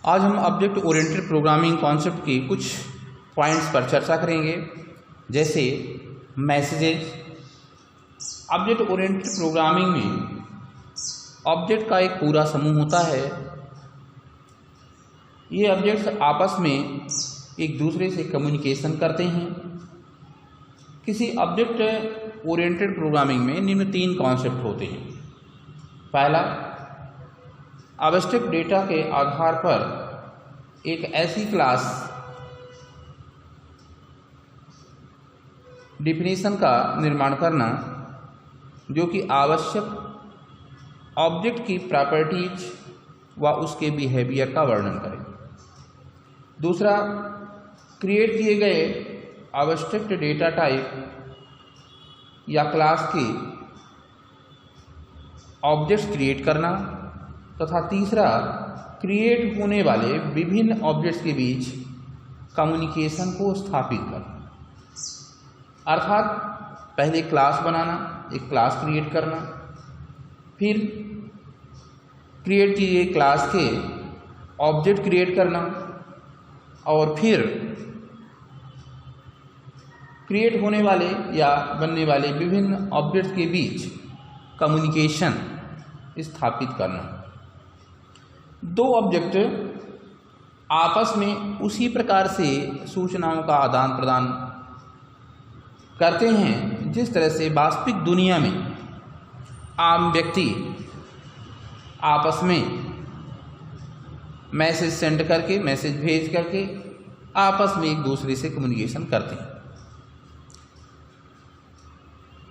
आज हम object oriented programming concept के कुछ पॉइंट्स पर चर्चा करेंगे, जैसे मैसेजेस। ऑब्जेक्ट ओरिएंटेड प्रोग्रामिंग में ऑब्जेक्ट का एक पूरा समूह होता है। ये ऑब्जेक्ट्स आपस में एक दूसरे से कम्युनिकेशन करते हैं। किसी ऑब्जेक्ट ओरिएंटेड प्रोग्रामिंग में निम्न 3 कॉन्सेप्ट होते हैं। पहला, आवश्यक डेटा के आधार पर एक ऐसी क्लास डिफिनीशन का निर्माण करना जो कि आवश्यक ऑब्जेक्ट की प्रॉपर्टीज व उसके बिहेवियर का वर्णन करे। दूसरा, क्रिएट किए गए आवश्यक डेटा टाइप या क्लास के ऑब्जेक्ट्स क्रिएट करना। तथा तीसरा, क्रिएट होने वाले विभिन्न ऑब्जेक्ट्स के बीच कम्युनिकेशन को स्थापित करना। अर्थात पहले क्लास बनाना, एक क्लास क्रिएट करना, फिर क्रिएट किए गए क्लास के ऑब्जेक्ट क्रिएट करना, और फिर क्रिएट होने वाले या बनने वाले विभिन्न ऑब्जेक्ट्स के बीच कम्युनिकेशन स्थापित करना। 2 ऑब्जेक्ट आपस में उसी प्रकार से सूचनाओं का आदान प्रदान करते हैं जिस तरह से वास्तविक दुनिया में आम व्यक्ति आपस में मैसेज सेंड करके, मैसेज भेज करके आपस में एक दूसरे से कम्युनिकेशन करते हैं।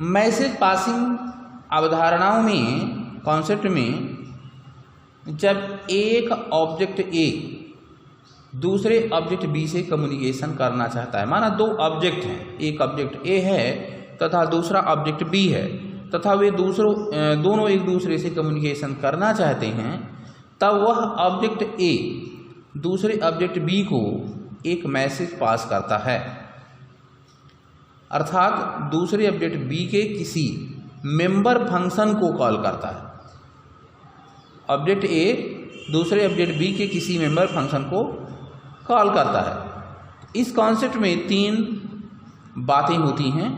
मैसेज पासिंग अवधारणाओं में, कॉन्सेप्ट में, जब एक ऑब्जेक्ट ए दूसरे ऑब्जेक्ट बी से कम्युनिकेशन करना चाहता है, माना 2 ऑब्जेक्ट हैं, एक ऑब्जेक्ट ए है तथा दूसरा ऑब्जेक्ट बी है, तथा वे दोनों एक दूसरे से कम्युनिकेशन करना चाहते हैं, तब वह ऑब्जेक्ट ए दूसरे ऑब्जेक्ट बी को एक मैसेज पास करता है। अर्थात दूसरे ऑब्जेक्ट बी के किसी मेंबर फंक्शन को कॉल करता है। ऑब्जेक्ट ए दूसरे ऑब्जेक्ट बी के किसी मेंबर फंक्शन को कॉल करता है। इस कॉन्सेप्ट में 3 बातें होती हैं।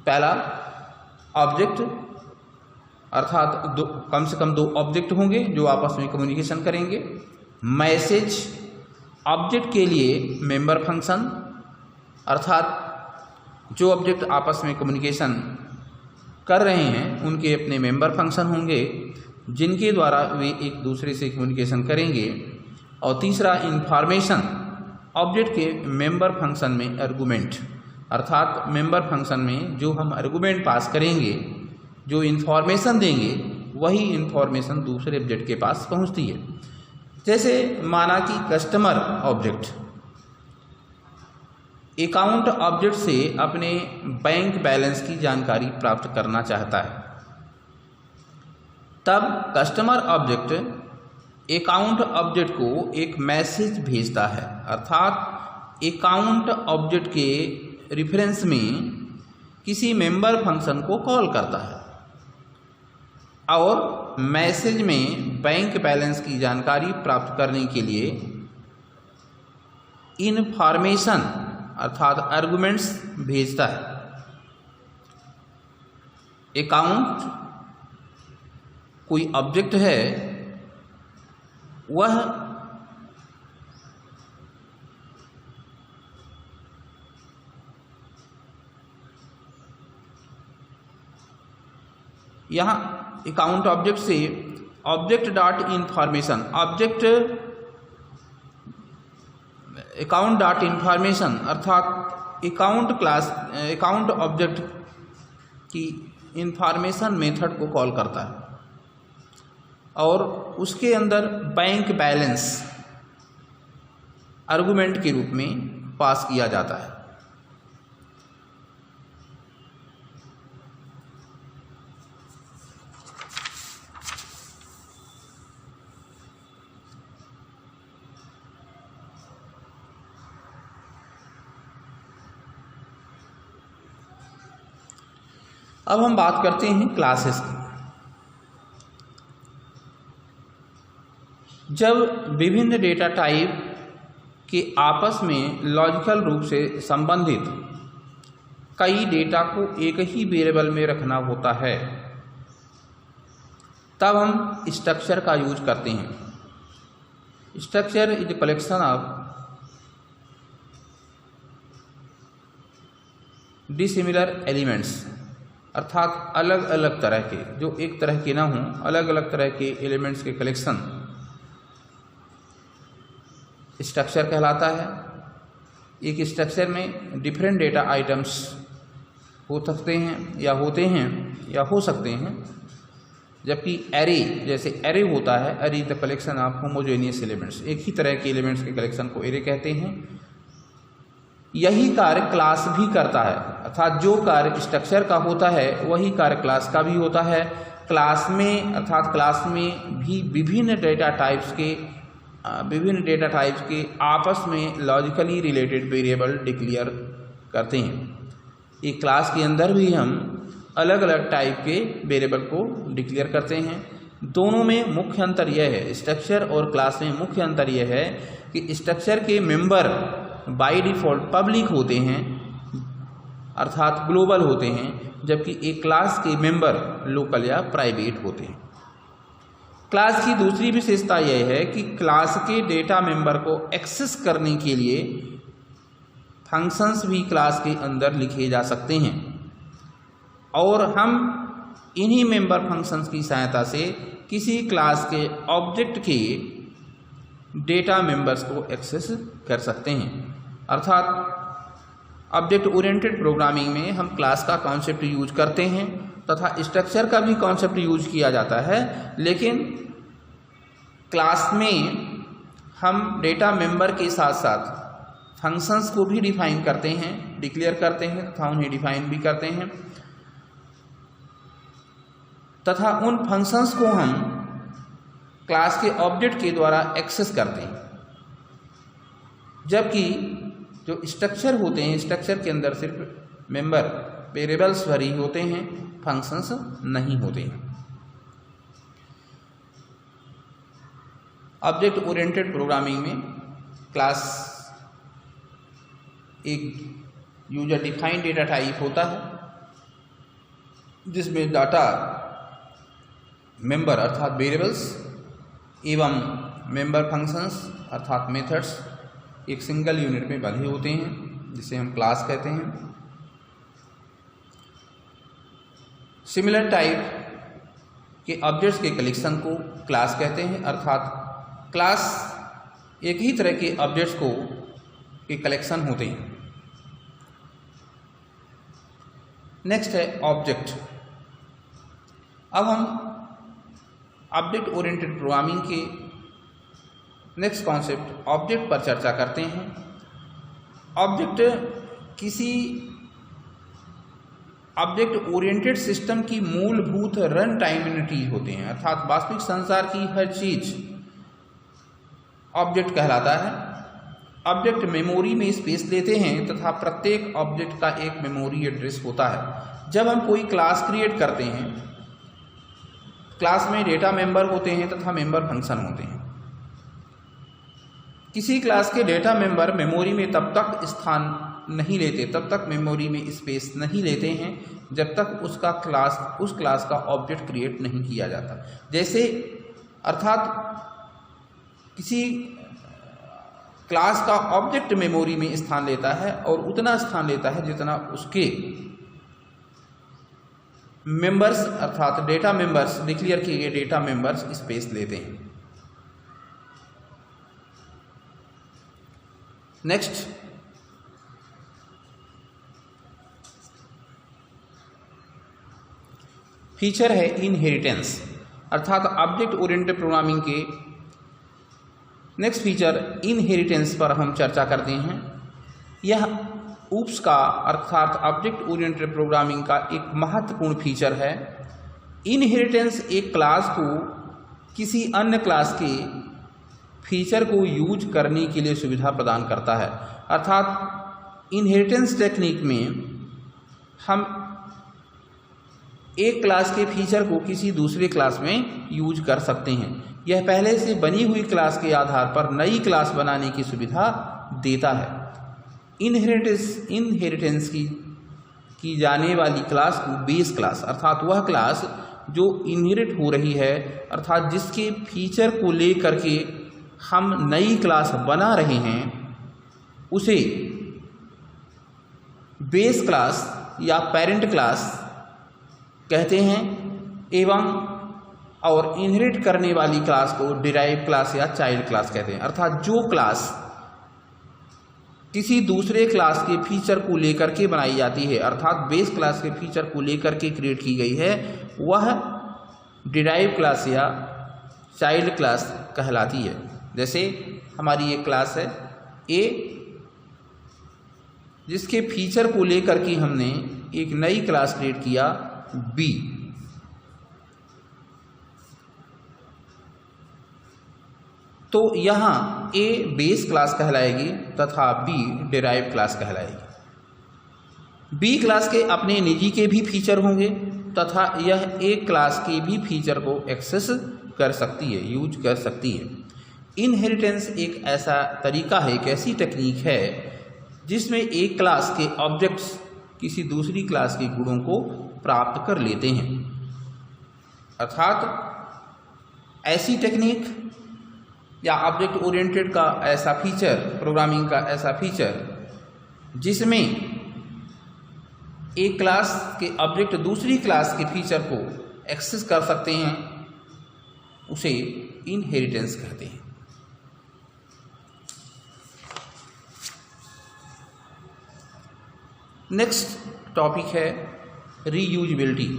पहला, ऑब्जेक्ट, अर्थात कम से कम 2 ऑब्जेक्ट होंगे जो आपस में कम्युनिकेशन करेंगे। मैसेज, ऑब्जेक्ट के लिए मेंबर फंक्शन, अर्थात जो ऑब्जेक्ट आपस में कम्युनिकेशन कर रहे हैं उनके अपने मेंबर फंक्शन होंगे जिनके द्वारा वे एक दूसरे से कम्युनिकेशन करेंगे। और तीसरा, इंफॉर्मेशन, ऑब्जेक्ट के मेंबर फंक्शन में आर्गुमेंट, अर्थात मेंबर फंक्शन में जो हम आर्गुमेंट पास करेंगे, जो इंफॉर्मेशन देंगे, वही इंफॉर्मेशन दूसरे ऑब्जेक्ट के पास पहुंचती है। जैसे माना कि कस्टमर ऑब्जेक्ट अकाउंट ऑब्जेक्ट से अपने बैंक बैलेंस की जानकारी प्राप्त करना चाहता है, तब कस्टमर ऑब्जेक्ट अकाउंट ऑब्जेक्ट को एक मैसेज भेजता है। अर्थात अकाउंट ऑब्जेक्ट के रेफरेंस में किसी मेंबर फंक्शन को कॉल करता है और मैसेज में बैंक बैलेंस की जानकारी प्राप्त करने के लिए इनफॉर्मेशन, अर्थात आर्गुमेंट्स भेजता है। अकाउंट कोई ऑब्जेक्ट है, वह यहाँ अकाउंट ऑब्जेक्ट से object dot information, object account dot information, अर्थात अकाउंट क्लास, अकाउंट ऑब्जेक्ट की इंफॉर्मेशन मेथड को कॉल करता है और उसके अंदर बैंक बैलेंस आर्गुमेंट के रूप में पास किया जाता है। अब हम बात करते हैं क्लासेस की। जब विभिन्न डेटा टाइप के आपस में लॉजिकल रूप से संबंधित कई डेटा को एक ही वेरिएबल में रखना होता है तब हम स्ट्रक्चर का यूज करते हैं। Structure is the collection of dissimilar elements, अर्थात अलग अलग तरह के, जो एक तरह के ना हों, अलग अलग तरह के एलिमेंट्स के कलेक्शन स्ट्रक्चर कहलाता है। एक स्ट्रक्चर में डिफरेंट डेटा आइटम्स हो सकते हैं या होते हैं या हो सकते हैं, जबकि एरे, जैसे एरे होता है, array the collection of homogeneous elements, एक ही तरह के एलिमेंट्स के कलेक्शन को एरे कहते हैं। यही कार्य क्लास भी करता है, अर्थात जो कार्य स्ट्रक्चर का होता है वही कार्य क्लास का भी होता है। क्लास में, अर्थात क्लास में भी विभिन्न डेटा टाइप्स के आपस में लॉजिकली रिलेटेड वेरिएबल डिक्लेयर करते हैं। एक क्लास के अंदर भी हम अलग अलग टाइप के वेरिएबल को डिक्लेयर करते हैं। दोनों में मुख्य अंतर यह है, स्ट्रक्चर और क्लास में मुख्य अंतर यह है कि स्ट्रक्चर के मेंबर बाय डिफ़ॉल्ट पब्लिक होते हैं, अर्थात ग्लोबल होते हैं, जबकि एक क्लास के मेंबर लोकल या प्राइवेट होते हैं। क्लास की दूसरी विशेषता यह है कि क्लास के डेटा मेंबर को एक्सेस करने के लिए फंक्शंस भी क्लास के अंदर लिखे जा सकते हैं और हम इन्हीं मेंबर फंक्शंस की सहायता से किसी क्लास के ऑब्जेक्ट के डेटा मेंबर्स को एक्सेस कर सकते हैं। अर्थात ऑब्जेक्ट ओरिएंटेड प्रोग्रामिंग में हम क्लास का कॉन्सेप्ट यूज करते हैं तथा स्ट्रक्चर का भी कॉन्सेप्ट यूज किया जाता है, लेकिन क्लास में हम डेटा मेंबर के साथ साथ फंक्शंस को भी डिफाइन करते हैं, डिक्लेयर करते हैं तथा उन्हें डिफाइन भी करते हैं, तथा उन फंक्शंस को हम क्लास के ऑब्जेक्ट के द्वारा एक्सेस करते हैं। जबकि जो स्ट्रक्चर होते हैं, स्ट्रक्चर के अंदर सिर्फ मेंबर वेरिएबल्स भरी होते हैं, फंक्शंस नहीं होते हैं। ऑब्जेक्ट ओरिएंटेड प्रोग्रामिंग में क्लास एक यूजर डिफाइंड डेटा टाइप होता है जिसमें डाटा मेंबर अर्थात वेरिएबल्स एवं मेंबर फंक्शंस अर्थात मेथड्स एक सिंगल यूनिट में बंधे होते हैं, जिसे हम क्लास कहते हैं। सिमिलर टाइप के ऑब्जेक्ट्स के कलेक्शन को क्लास कहते हैं, अर्थात क्लास एक ही तरह के ऑब्जेक्ट्स को के कलेक्शन होते हैं। नेक्स्ट है ऑब्जेक्ट। अब हम ऑब्जेक्ट ओरिएंटेड प्रोग्रामिंग के नेक्स्ट कॉन्सेप्ट ऑब्जेक्ट पर चर्चा करते हैं। ऑब्जेक्ट किसी ऑब्जेक्ट ओरिएंटेड सिस्टम की मूलभूत रन टाइम यूनिट होते हैं, अर्थात वास्तविक संसार की हर चीज ऑब्जेक्ट कहलाता है। ऑब्जेक्ट मेमोरी में स्पेस लेते हैं तथा प्रत्येक ऑब्जेक्ट का एक मेमोरी एड्रेस होता है। जब हम कोई क्लास क्रिएट करते हैं, क्लास में डेटा मेंबर होते हैं तथा मेंबर फंक्शन होते हैं। किसी क्लास के डेटा मेंबर मेमोरी में तब तक स्थान नहीं लेते, तब तक मेमोरी में स्पेस नहीं लेते हैं जब तक उस क्लास का ऑब्जेक्ट क्रिएट नहीं किया जाता। जैसे अर्थात किसी क्लास का ऑब्जेक्ट मेमोरी में स्थान लेता है और उतना स्थान लेता है जितना उसके मेंबर्स अर्थात डेटा मेंबर्स, डिक्लेयर किए गए डेटा मेंबर्स स्पेस लेते हैं। नेक्स्ट फीचर है इनहेरिटेंस, अर्थात ऑब्जेक्ट ओरिएंटेड प्रोग्रामिंग के नेक्स्ट फीचर इनहेरिटेंस पर हम चर्चा करते हैं। यह ऊप्स का अर्थात ऑब्जेक्ट ओरिएंटेड प्रोग्रामिंग का एक महत्वपूर्ण फीचर है। इनहेरिटेंस एक क्लास को किसी अन्य क्लास के फीचर को यूज करने के लिए सुविधा प्रदान करता है। अर्थात इनहेरिटेंस टेक्निक में हम एक क्लास के फीचर को किसी दूसरे क्लास में यूज कर सकते हैं। यह पहले से बनी हुई क्लास के आधार पर नई क्लास बनाने की सुविधा देता है। इनहेरिटेंस की जाने वाली क्लास को बेस क्लास, अर्थात वह क्लास जो इनहेरिट हो रही है, अर्थात जिसके फीचर को लेकर के हम नई क्लास बना रहे हैं, उसे बेस क्लास या पेरेंट क्लास कहते हैं। एवं और इनहेरिट करने वाली क्लास को डिराइव क्लास या चाइल्ड क्लास कहते हैं। अर्थात जो क्लास किसी दूसरे क्लास के फीचर को लेकर के बनाई जाती है, अर्थात बेस क्लास के फीचर को लेकर के क्रिएट की गई है, वह डिराइव क्लास या चाइल्ड क्लास कहलाती है। जैसे हमारी एक क्लास है ए, जिसके फीचर को लेकर के हमने एक नई क्लास क्रिएट किया बी। तो यहाँ ए बेस क्लास कहलाएगी तथा बी डिराइव क्लास कहलाएगी। बी क्लास के अपने निजी के भी फीचर होंगे तथा यह ए क्लास के भी फीचर को एक्सेस कर सकती है, यूज कर सकती है। इनहेरिटेंस एक ऐसा तरीका है, एक ऐसी टेक्निक है जिसमें एक क्लास के ऑब्जेक्ट्स किसी दूसरी क्लास के गुणों को प्राप्त कर लेते हैं। अर्थात ऐसी टेक्निक या ऑब्जेक्ट ओरिएंटेड का ऐसा फीचर, प्रोग्रामिंग का ऐसा फीचर जिसमें एक क्लास के ऑब्जेक्ट दूसरी क्लास के फीचर को एक्सेस कर सकते हैं, उसे इनहेरिटेंस कहते हैं। नेक्स्ट टॉपिक है रीयूजेबिलिटी।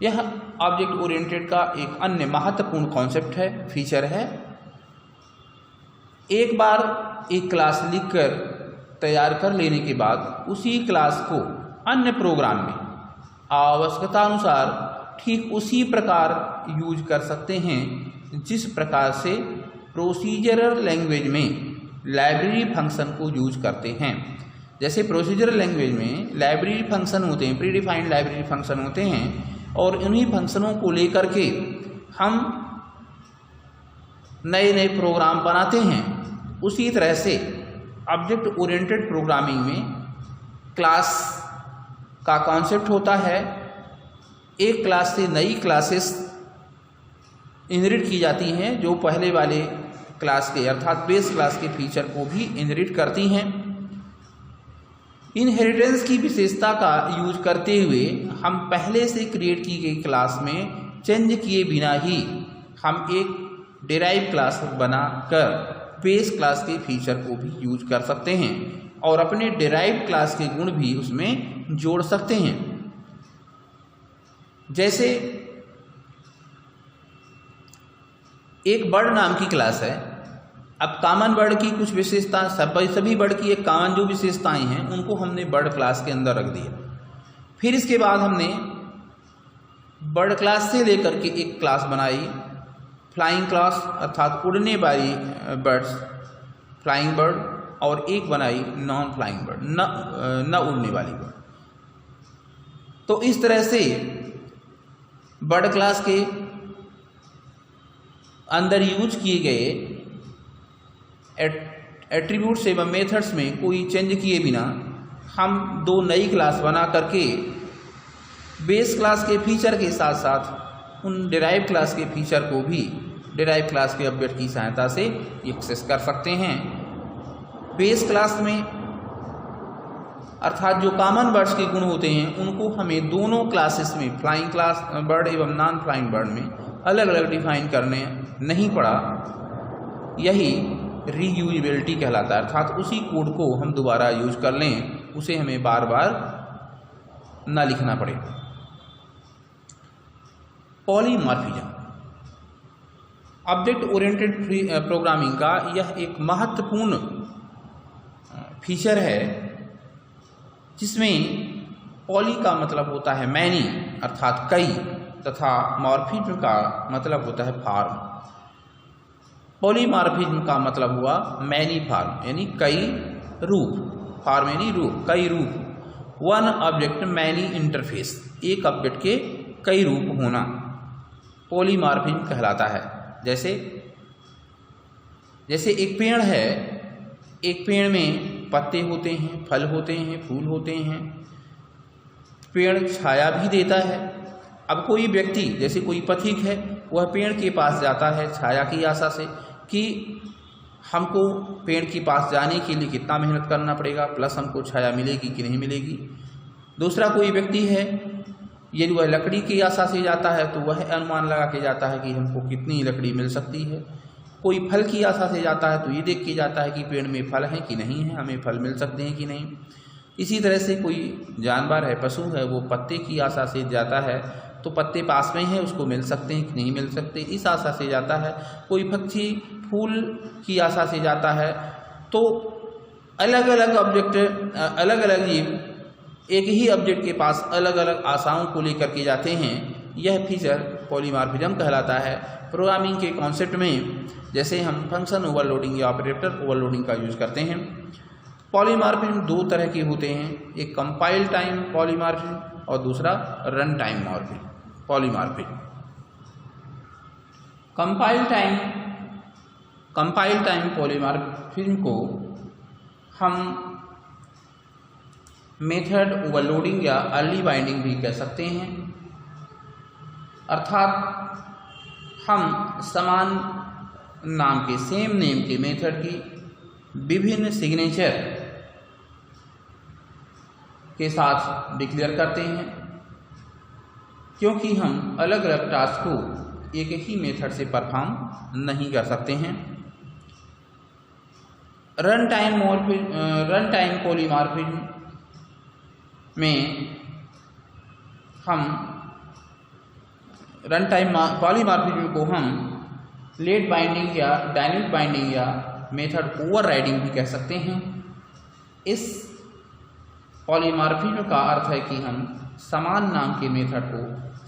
यह ऑब्जेक्ट ओरिएंटेड का एक अन्य महत्वपूर्ण कॉन्सेप्ट है, फीचर है। एक बार एक क्लास लिखकर तैयार कर लेने के बाद उसी क्लास को अन्य प्रोग्राम में आवश्यकता अनुसार ठीक उसी प्रकार यूज कर सकते हैं जिस प्रकार से प्रोसीजरल लैंग्वेज में लाइब्रेरी फंक्शन को यूज करते हैं। जैसे प्रोसीजरल लैंग्वेज में लाइब्रेरी फंक्शन होते हैं, प्री डिफाइंड लाइब्रेरी फंक्शन होते हैं, और उन्हीं फंक्शनों को लेकर के हम नए नए प्रोग्राम बनाते हैं। उसी तरह से ऑब्जेक्ट ओरिएंटेड प्रोग्रामिंग में क्लास का कॉन्सेप्ट होता है। एक क्लास से नई क्लासेस इनहेरिट की जाती हैं जो पहले वाले क्लास के, अर्थात बेस क्लास के फीचर को भी इनहेरिट करती हैं। इनहेरिटेंस की विशेषता का यूज करते हुए हम पहले से क्रिएट की गई क्लास में चेंज किए बिना ही हम एक डिराइव क्लास बनाकर बेस क्लास के फीचर को भी यूज कर सकते हैं और अपने डिराइव क्लास के गुण भी उसमें जोड़ सकते हैं। जैसे एक बर्ड नाम की क्लास है। अब कॉमन बर्ड की कुछ विशेषता, सभी बर्ड की एक कॉमन जो विशेषताएं हैं उनको हमने बर्ड क्लास के अंदर रख दिया। फिर इसके बाद हमने बर्ड क्लास से लेकर के एक क्लास बनाई फ्लाइंग क्लास, अर्थात उड़ने वाली बर्ड्स, फ्लाइंग बर्ड, और एक बनाई नॉन फ्लाइंग बर्ड, न उड़ने वाली बर्ड। तो इस तरह से बर्ड क्लास के अंदर यूज किए गए एट्रीब्यूट्स एवं मेथड्स में कोई चेंज किए बिना हम दो नई क्लास बना करके बेस क्लास के फीचर के साथ साथ उन डिराइव क्लास के फीचर को भी डिराइव क्लास के ऑब्जेक्ट की सहायता से एक्सेस कर सकते हैं। बेस क्लास में अर्थात जो कॉमन बर्ड्स के गुण होते हैं उनको हमें दोनों क्लासेस में, फ्लाइंग क्लास बर्ड एवं नॉन फ्लाइंग बर्ड में, अलग अलग डिफाइन करने नहीं पड़ा। यही रीयूजेबिलिटी कहलाता है, अर्थात उसी कोड को हम दोबारा यूज कर लें, उसे हमें बार बार ना लिखना पड़े। पॉलीमॉर्फिज्म ऑब्जेक्ट ओरिएंटेड प्रोग्रामिंग का यह एक महत्वपूर्ण फीचर है जिसमें पॉली का मतलब होता है मैनी, अर्थात कई, तथा मॉर्फिज्म का मतलब होता है फॉर्म। पॉलीमॉर्फिज्म का मतलब हुआ मैनी फॉर्म, यानी कई रूप, फॉर्म यानी रूप, कई रूप। वन ऑब्जेक्ट मैनी इंटरफेस, एक ऑब्जेक्ट के कई रूप होना पॉलीमॉर्फिज्म कहलाता है। जैसे एक पेड़ है, एक पेड़ में पत्ते होते हैं, फल होते हैं, फूल होते हैं, पेड़ छाया भी देता है। अब कोई व्यक्ति जैसे कोई पथिक है, वह पेड़ के पास जाता है छाया की आशा से कि हमको पेड़ के पास जाने के लिए कितना मेहनत करना पड़ेगा, प्लस हमको छाया मिलेगी कि नहीं मिलेगी। दूसरा कोई व्यक्ति है, यदि वह लकड़ी की आशा से जाता है तो वह अनुमान लगा के जाता है कि हमको कितनी लकड़ी मिल सकती है। कोई फल की आशा से जाता है तो ये देख के जाता है कि पेड़ में फल हैं कि नहीं है, हमें फल मिल सकते हैं कि नहीं। इसी तरह से कोई जानवर है, पशु है, वो पत्ते की आशा से जाता है तो पत्ते पास में हैं, उसको मिल सकते हैं कि नहीं मिल सकते, इस आशा से जाता है। कोई पक्षी फूल की आशा से जाता है। तो अलग अलग ऑब्जेक्ट, अलग अलग जीव एक ही ऑब्जेक्ट के पास अलग अलग आशाओं को लेकर के जाते हैं। यह फीचर पॉलीमॉर्फिज्म कहलाता है। प्रोग्रामिंग के कॉन्सेप्ट में जैसे हम फंक्शन ओवरलोडिंग या ऑपरेटर ओवरलोडिंग का यूज़ करते हैं। पॉलीमॉर्फिज्म दो तरह के होते हैं, एक कंपाइल टाइम पॉलीमॉर्फिज्म और दूसरा run time polymorphism. Compile time polymorphism को हम मेथड ओवरलोडिंग या अर्ली बाइंडिंग भी कह सकते हैं। अर्थात हम समान नाम के, सेम नेम के मेथड की विभिन्न सिग्नेचर के साथ डिक्लेयर करते हैं, क्योंकि हम अलग अलग टास्क को एक ही मेथड से परफॉर्म नहीं कर सकते हैं। रन टाइम पॉलीमॉर्फिज्म में हम रन टाइम पॉलीमॉर्फिज्म को हम लेट बाइंडिंग या डायनेमिक बाइंडिंग या मेथड ओवरराइडिंग भी कह सकते हैं। इस पॉलीमॉर्फिज्म का अर्थ है कि हम समान नाम के मेथड को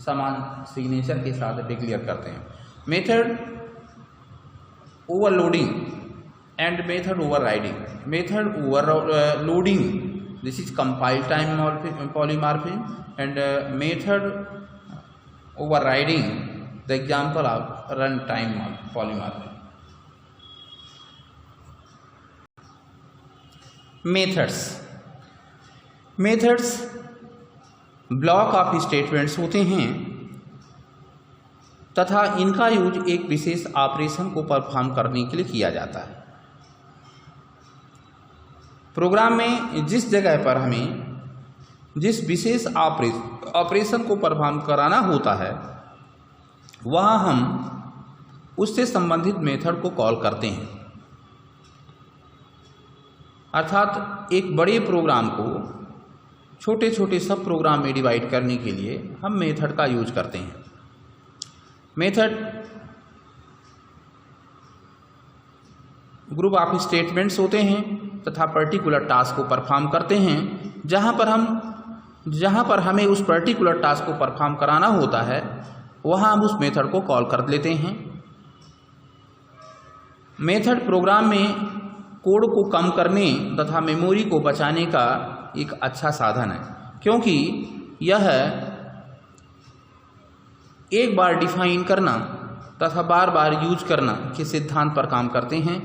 समान सिग्नेचर के साथ डिक्लेयर करते हैं। Method overloading and method overriding. Method overloading, this is compile time polymorphism, and method overriding, the example of run time polymorphism. Methods block of statements होते हैं तथा इनका यूज एक विशेष ऑपरेशन को परफॉर्म करने के लिए किया जाता है। प्रोग्राम में जिस जगह पर हमें जिस विशेष ऑपरेशन को परफॉर्म कराना होता है, वहाँ हम उससे संबंधित मेथड को कॉल करते हैं। अर्थात एक बड़े प्रोग्राम को छोटे छोटे सब प्रोग्राम में डिवाइड करने के लिए हम मेथड का यूज करते हैं। मेथड ग्रुप ऑफ स्टेटमेंट्स होते हैं तथा पर्टिकुलर टास्क को परफॉर्म करते हैं। जहाँ पर हमें उस पर्टिकुलर टास्क को परफॉर्म कराना होता है, वहाँ हम उस मेथड को कॉल कर लेते हैं। मेथड प्रोग्राम में कोड को कम करने तथा मेमोरी को बचाने का एक अच्छा साधन है, क्योंकि यह एक बार डिफाइन करना तथा बार बार यूज करना के सिद्धांत पर काम करते हैं।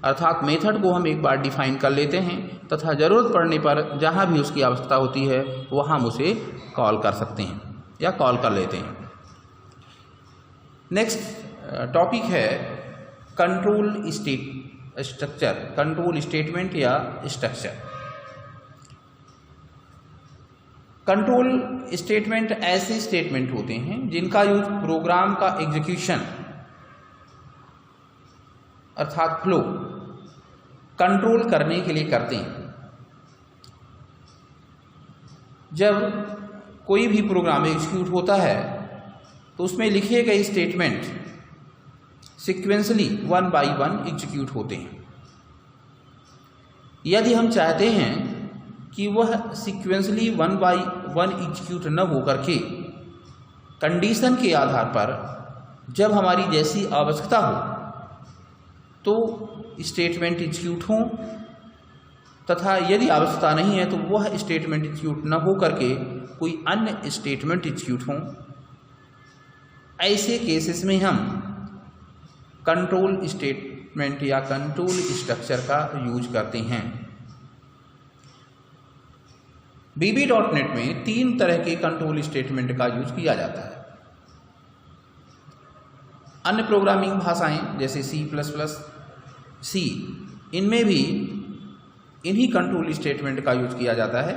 अर्थात मेथड को हम एक बार डिफाइन कर लेते हैं तथा ज़रूरत पड़ने पर जहाँ भी उसकी आवश्यकता होती है वहाँ हम उसे कॉल कर सकते हैं या कॉल कर लेते हैं। नेक्स्ट टॉपिक है कंट्रोल स्ट्रक्चर, कंट्रोल स्टेटमेंट या स्ट्रक्चर। कंट्रोल स्टेटमेंट ऐसे स्टेटमेंट होते हैं जिनका यूज प्रोग्राम का एग्जीक्यूशन अर्थात फ्लो कंट्रोल करने के लिए करते हैं। जब कोई भी प्रोग्राम एग्जीक्यूट होता है तो उसमें लिखे गए statement sequentially one by one execute होते हैं। यदि हम चाहते हैं कि वह sequentially one by one execute न होकर के कंडीशन के आधार पर जब हमारी जैसी आवश्यकता हो तो स्टेटमेंट एग्जीक्यूट हों, तथा यदि आवश्यकता नहीं है तो वह स्टेटमेंट एग्जीक्यूट न हो करके कोई अन्य स्टेटमेंट एग्जीक्यूट हों। ऐसे केसेस में हम कंट्रोल स्टेटमेंट या कंट्रोल स्ट्रक्चर का यूज करते हैं। VB.NET में 3 तरह के कंट्रोल स्टेटमेंट का यूज किया जाता है। अन्य प्रोग्रामिंग भाषाएं जैसे C++, इनमें भी इन्हीं कंट्रोल स्टेटमेंट का यूज किया जाता है।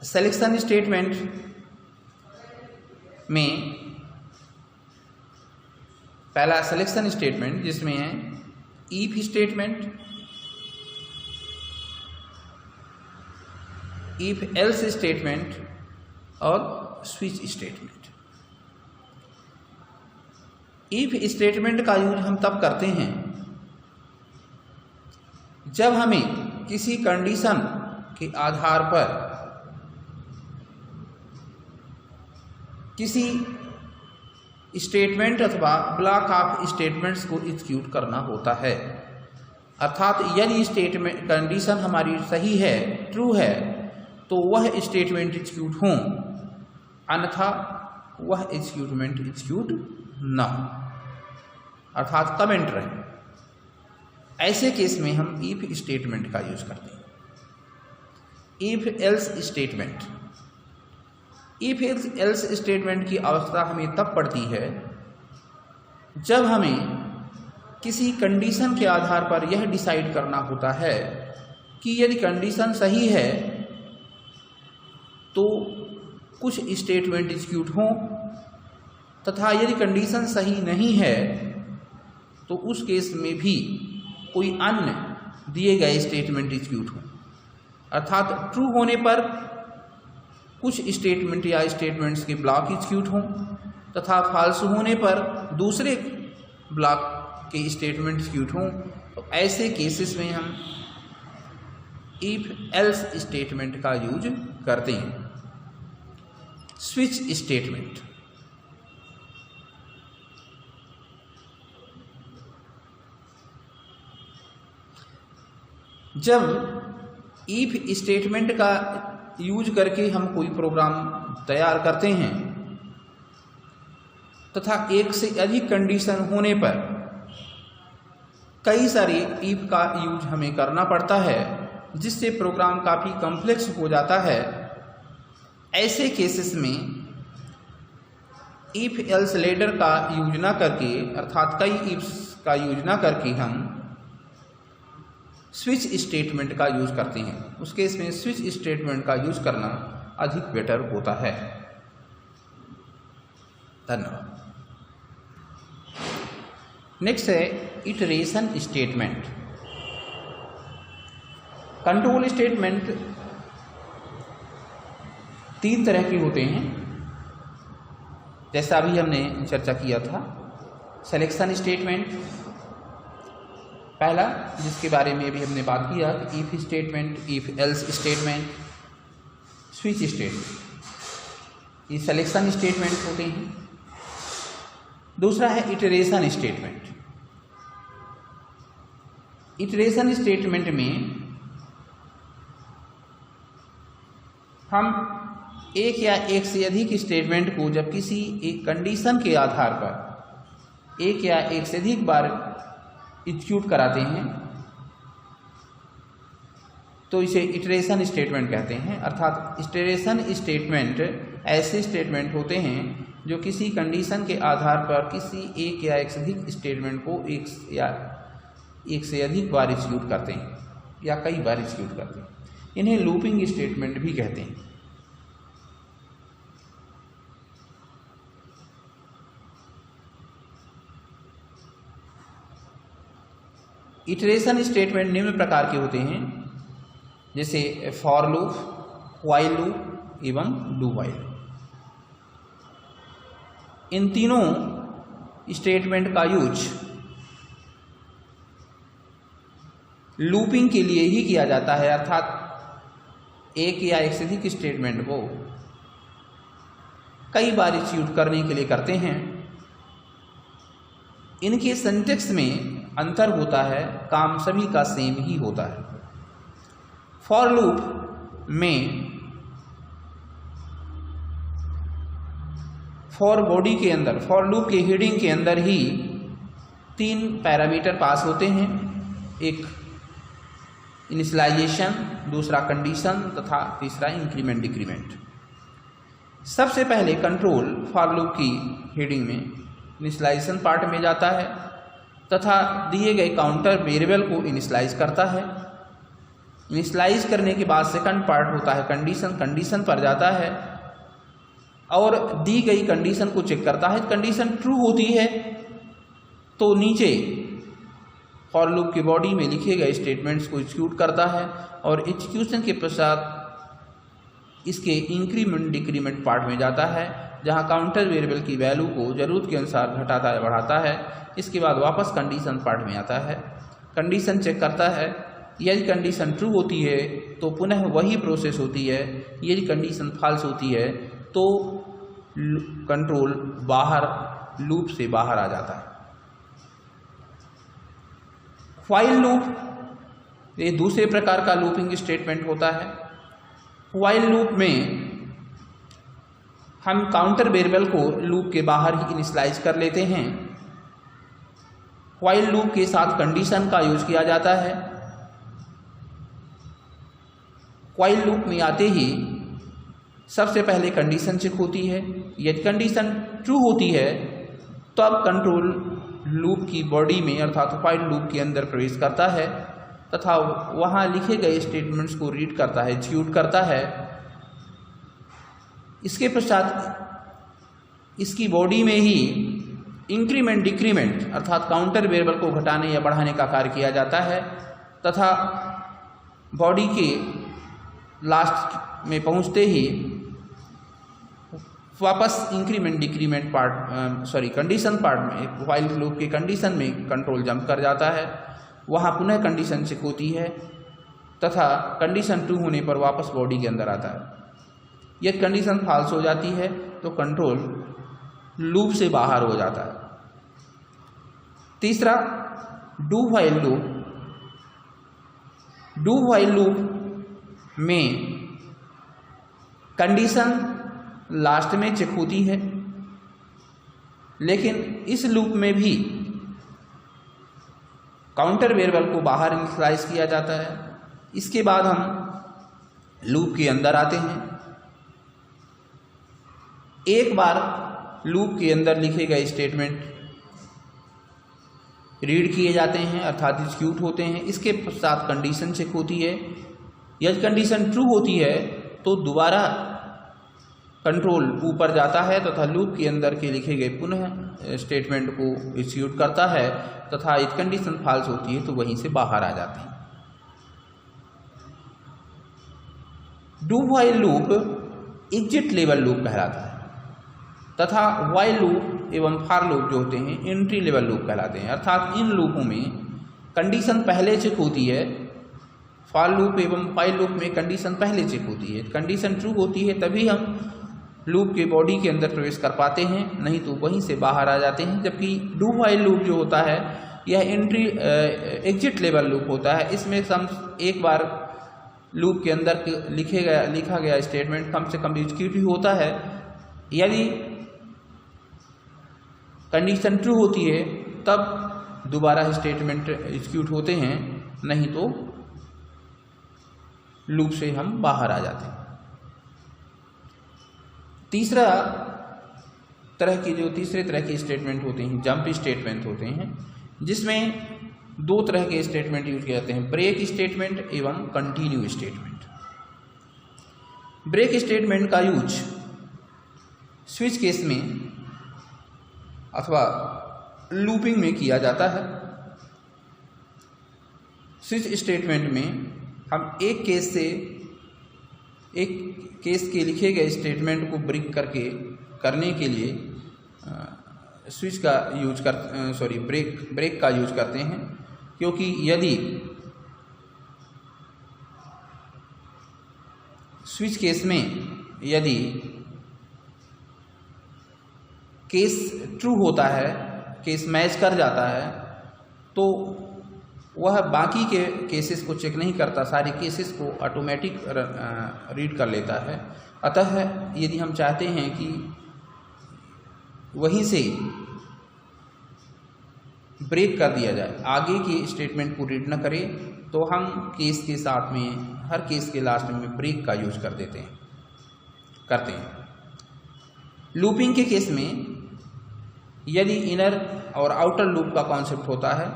सिलेक्शन स्टेटमेंट में पहला सिलेक्शन स्टेटमेंट जिसमें है if statement, if else statement और स्विच स्टेटमेंट। इफ स्टेटमेंट का यूज हम तब करते हैं जब हमें किसी कंडीशन के आधार पर किसी स्टेटमेंट अथवा ब्लॉक ऑफ स्टेटमेंट्स को एग्जीक्यूट करना होता है। अर्थात यदि स्टेटमेंट कंडीशन हमारी सही है, ट्रू है, तो वह स्टेटमेंट एग्जीक्यूट हों, अन्यथा वह एग्जीक्यूट ना हो, अर्थात कमेंट रहे। ऐसे केस में हम इफ स्टेटमेंट का यूज करते हैं। If else statement, if else statement की आवश्यकता हमें तब पड़ती है जब हमें किसी कंडीशन के आधार पर यह डिसाइड करना होता है कि यदि कंडीशन सही है तो कुछ स्टेटमेंट एग्जीक्यूट हों, तथा यदि कंडीशन सही नहीं है तो उस केस में भी कोई अन्य दिए गए स्टेटमेंट एग्जीक्यूट हों। अर्थात ट्रू होने पर कुछ स्टेटमेंट या स्टेटमेंट्स के ब्लॉक एग्जीक्यूट हों, तथा फॉल्स होने पर दूसरे ब्लॉक के स्टेटमेंट एग्जीक्यूट हों। तो ऐसे केसेस में हम इफ एल्स स्टेटमेंट का यूज करते हैं। स्विच स्टेटमेंट, जब इफ स्टेटमेंट का यूज करके हम कोई प्रोग्राम तैयार करते हैं तथा एक से अधिक कंडीशन होने पर कई सारे इफ का यूज हमें करना पड़ता है, जिससे प्रोग्राम काफ़ी कॉम्प्लेक्स हो जाता है। ऐसे केसेस में इफ एल्स लेडर का यूज ना करके, अर्थात कई इफ्स का यूज ना करके हम स्विच स्टेटमेंट का यूज करते हैं। उस केस में स्विच स्टेटमेंट का यूज करना अधिक बेटर होता है। धन्यवाद। नेक्स्ट है इटरेशन स्टेटमेंट। कंट्रोल स्टेटमेंट 3 तरह के होते हैं, जैसा अभी हमने चर्चा किया था। सिलेक्शन स्टेटमेंट पहला, जिसके बारे में भी हमने बात किया, if statement, if else statement, switch statement, ये सिलेक्शन स्टेटमेंट होते हैं। दूसरा है इटरेशन स्टेटमेंट। इटरेशन स्टेटमेंट में हम एक या एक से अधिक स्टेटमेंट को जब किसी एक कंडीशन के आधार पर एक या एक से अधिक बार एग्जीक्यूट कराते हैं तो इसे इटरेशन स्टेटमेंट कहते हैं। अर्थात इटरेशन स्टेटमेंट ऐसे स्टेटमेंट होते हैं जो किसी कंडीशन के आधार पर किसी एक या एक से अधिक स्टेटमेंट को एक या एक से अधिक बार एग्जीक्यूट करते हैं या कई बार एग्जीक्यूट करते हैं। इन्हें लूपिंग स्टेटमेंट भी कहते हैं। इटरेशन स्टेटमेंट निम्न प्रकार के होते हैं, जैसे फॉर लूप, व्हाइल लूप एवं डू व्हाइल। इन तीनों स्टेटमेंट का यूज लूपिंग के लिए ही किया जाता है, अर्थात एक या एक से अधिक स्टेटमेंट को कई बार एग्जीक्यूट करने के लिए करते हैं। इनके सिंटैक्स में अंतर होता है, काम सभी का सेम ही होता है। फॉर लूप फॉर बॉडी के अंदर, फॉर लूप के हेडिंग के अंदर ही 3 पैरामीटर पास होते हैं, एक इनिशियलाइजेशन, दूसरा कंडीशन तथा तीसरा इंक्रीमेंट डिक्रीमेंट। सबसे पहले कंट्रोल फॉर लूप की हेडिंग में इनिशियलाइजेशन पार्ट में जाता है तथा दिए गए काउंटर वेरिएबल को इनिशियलाइज करता है। इनिशियलाइज करने के बाद सेकंड पार्ट होता है कंडीशन, कंडीशन पर जाता है और दी गई कंडीशन को चेक करता है। कंडीशन ट्रू होती है तो नीचे फॉर लूप की बॉडी में लिखे गए स्टेटमेंट्स को एग्जीक्यूट करता है और एग्जीक्यूशन के पश्चात इसके इंक्रीमेंट डिक्रीमेंट पार्ट में जाता है, जहां काउंटर वेरिएबल की वैल्यू को जरूरत के अनुसार घटाता है बढ़ाता है। इसके बाद वापस कंडीशन पार्ट में आता है, कंडीशन चेक करता है। यदि कंडीशन ट्रू होती है तो पुनः वही प्रोसेस होती है, यदि कंडीशन फॉल्स होती है तो कंट्रोल बाहर, लूप से बाहर आ जाता है। व्हाइल लूप ये दूसरे प्रकार का लूपिंग स्टेटमेंट होता है। व्हाइल लूप में हम काउंटर वेरिएबल को लूप के बाहर ही इनिशियलाइज कर लेते हैं। व्हाइल लूप के साथ कंडीशन का यूज किया जाता है। व्हाइल लूप में आते ही सबसे पहले कंडीशन चेक होती है। यदि कंडीशन ट्रू होती है तो अब कंट्रोल लूप की बॉडी में अर्थात व्हाइल लूप के अंदर प्रवेश करता है तथा वहां लिखे गए स्टेटमेंट्स को रीड करता है, एग्जीक्यूट करता है। इसके पश्चात इसकी बॉडी में ही इंक्रीमेंट डिक्रीमेंट अर्थात काउंटर वेरिएबल को घटाने या बढ़ाने का कार्य किया जाता है तथा बॉडी के लास्ट में पहुंचते ही वापस increment decrement part condition part में व्हाइल लूप के कंडीशन में कंट्रोल जंप कर जाता है। वहाँ पुनः कंडीशन चेक होती है तथा कंडीशन ट्रू होने पर वापस बॉडी के अंदर आता है। यदि कंडीशन फॉल्स हो जाती है तो कंट्रोल लूप से बाहर हो जाता है। तीसरा do while loop. Do while loop में कंडीशन लास्ट में चेक होती है, लेकिन इस लूप में भी काउंटर वेरिएबल को बाहर इनिशियलाइज किया जाता है। इसके बाद हम लूप के अंदर आते हैं। एक बार लूप के अंदर लिखे गए स्टेटमेंट रीड किए जाते हैं अर्थात एग्जीक्यूट होते हैं। इसके साथ कंडीशन चेक होती है। यदि कंडीशन ट्रू होती है तो दोबारा कंट्रोल ऊपर जाता है तथा लूप के अंदर के लिखे गए पुनः स्टेटमेंट को एग्जीक्यूट करता है तथा यदि कंडीशन फॉल्स होती है तो वहीं से बाहर आ जाते हैं। Do while loop exit level loop कहलाता है तथा व्हाइल लूप एवं फॉर लूप जो होते हैं एंट्री लेवल लूप कहलाते हैं। अर्थात इन लूपों में कंडीशन पहले चेक होती है। फॉर लूप एवं व्हाइल लूप में कंडीशन पहले चेक होती है। कंडीशन ट्रू होती है तभी हम लूप के बॉडी के अंदर प्रवेश कर पाते हैं, नहीं तो वहीं से बाहर आ जाते हैं। जबकि डू व्हाइल लूप जो होता है यह एग्जिट लेवल लूप होता है। इसमें हम एक बार लूप के अंदर लिखा गया स्टेटमेंट कम से कम एग्जीक्यूट ही होता है। यदि कंडीशन ट्रू होती है तब दोबारा स्टेटमेंट एग्जीक्यूट होते हैं, नहीं तो लूप से हम बाहर आ जाते हैं। तीसरे तरह के स्टेटमेंट होते हैं जंप स्टेटमेंट होते हैं, जिसमें 2 तरह के स्टेटमेंट यूज किए जाते हैं, ब्रेक स्टेटमेंट एवं कंटिन्यू स्टेटमेंट। ब्रेक स्टेटमेंट का यूज स्विच केस में अथवा लूपिंग में किया जाता है। स्विच स्टेटमेंट में हम एक केस के लिखे गए स्टेटमेंट को ब्रेक करने के लिए स्विच का यूज ब्रेक का यूज करते हैं, क्योंकि यदि स्विच केस में यदि केस ट्रू होता है, केस मैच कर जाता है, तो वह बाकी के केसेस को चेक नहीं करता, सारे केसेस को ऑटोमेटिक रीड कर लेता है। अतः यदि हम चाहते हैं कि वहीं से ब्रेक कर दिया जाए, आगे के स्टेटमेंट को रीड न करें, तो हम केस के साथ में हर केस के लास्ट में ब्रेक का यूज करते हैं। लूपिंग के केस में यदि इनर और आउटर लूप का कॉन्सेप्ट होता है,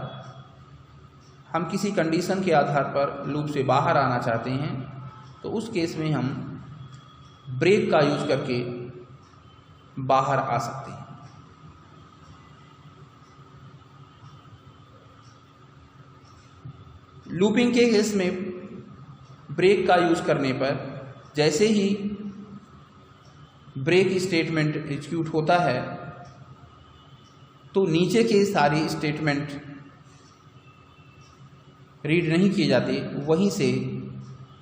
हम किसी कंडीशन के आधार पर लूप से बाहर आना चाहते हैं, तो उस केस में हम ब्रेक का यूज करके बाहर आ सकते हैं। लूपिंग के केस में ब्रेक का यूज करने पर जैसे ही ब्रेक स्टेटमेंट एग्जीक्यूट होता है, तो नीचे के सारे स्टेटमेंट रीड नहीं किए जाते, वहीं से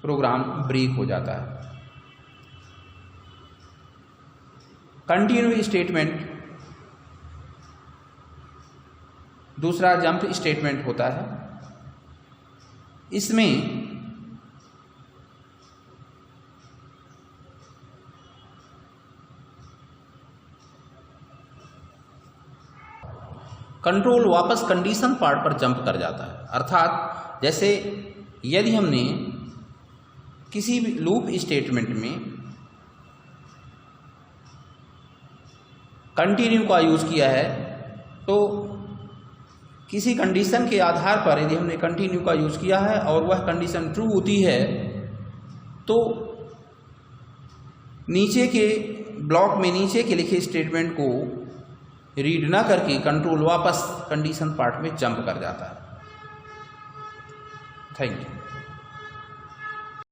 प्रोग्राम ब्रेक हो जाता है। कंटिन्यू स्टेटमेंट दूसरा जंप स्टेटमेंट होता है। इसमें कंट्रोल वापस कंडीशन पार्ट पर जंप कर जाता है। अर्थात जैसे यदि हमने किसी भी लूप स्टेटमेंट में कंटिन्यू का यूज किया है, तो किसी कंडीशन के आधार पर यदि हमने कंटिन्यू का यूज किया है और वह कंडीशन ट्रू होती है, तो नीचे के ब्लॉक में नीचे के लिखे स्टेटमेंट को रीड ना करके कंट्रोल वापस कंडीशन पार्ट में जंप कर जाता है। Thank you.